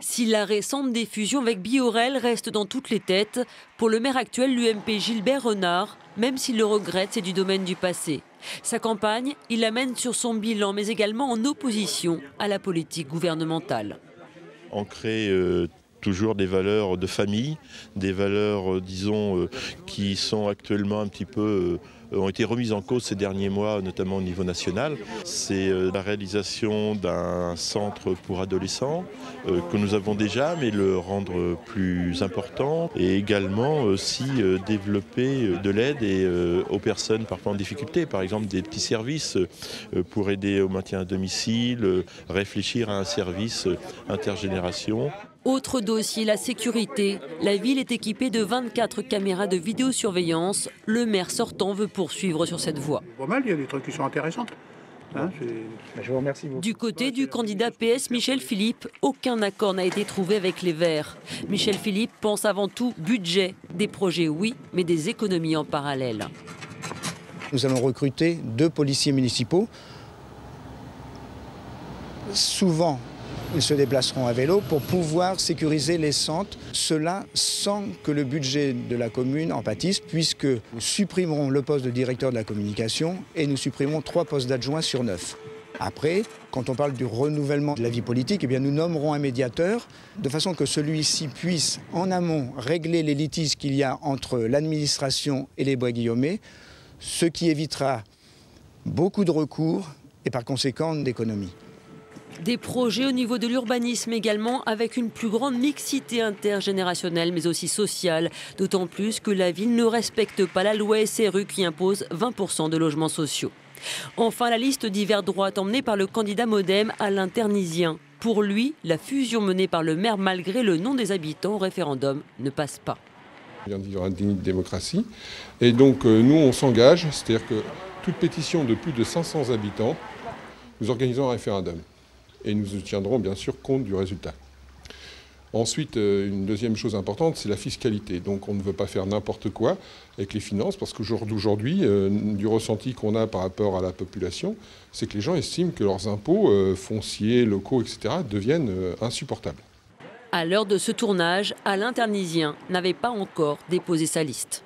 Si la récente diffusion avec Biorel reste dans toutes les têtes, pour le maire actuel, l'UMP Gilbert Renard, même s'il le regrette, c'est du domaine du passé. Sa campagne, il la mène sur son bilan, mais également en opposition à la politique gouvernementale. Ancrer toujours des valeurs de famille, des valeurs, disons, qui sont actuellement un petit peu ont été remises en cause ces derniers mois, notamment au niveau national. C'est la réalisation d'un centre pour adolescents que nous avons déjà, mais le rendre plus important et également aussi développer de l'aide aux personnes parfois en difficulté, par exemple des petits services pour aider au maintien à domicile, réfléchir à un service intergénération. Autre dossier, la sécurité. La ville est équipée de 24 caméras de vidéosurveillance. Le maire sortant veut poursuivre sur cette voie. Pas mal, il y a des trucs qui sont intéressants. Je vous remercie beaucoup. Du côté du candidat PS Michel Philippe, aucun accord n'a été trouvé avec les Verts. Michel Philippe pense avant tout budget. Des projets oui, mais des économies en parallèle. Nous allons recruter 2 policiers municipaux. Souvent, ils se déplaceront à vélo pour pouvoir sécuriser les centres. Cela sans que le budget de la commune en pâtisse, puisque nous supprimerons le poste de directeur de la communication et nous supprimerons 3 postes d'adjoints sur 9. Après, quand on parle du renouvellement de la vie politique, eh bien nous nommerons un médiateur de façon que celui-ci puisse en amont régler les litiges qu'il y a entre l'administration et les bois guillaumet, ce qui évitera beaucoup de recours et par conséquent d'économies. Des projets au niveau de l'urbanisme également, avec une plus grande mixité intergénérationnelle mais aussi sociale. D'autant plus que la ville ne respecte pas la loi SRU qui impose 20% de logements sociaux. Enfin, la liste d'hiver droite emmenée par le candidat MoDem Alain Ternisien. Pour lui, la fusion menée par le maire malgré le nom des habitants au référendum ne passe pas. Il y aura une démocratie. Et donc nous, on s'engage, c'est-à-dire que toute pétition de plus de 500 habitants, nous organisons un référendum. Et nous tiendrons bien sûr compte du résultat. Ensuite, une deuxième chose importante, c'est la fiscalité. Donc on ne veut pas faire n'importe quoi avec les finances, parce qu'aujourd'hui, du ressenti qu'on a par rapport à la population, c'est que les gens estiment que leurs impôts fonciers, locaux, etc. deviennent insupportables. À l'heure de ce tournage, Alain Ternisien n'avait pas encore déposé sa liste.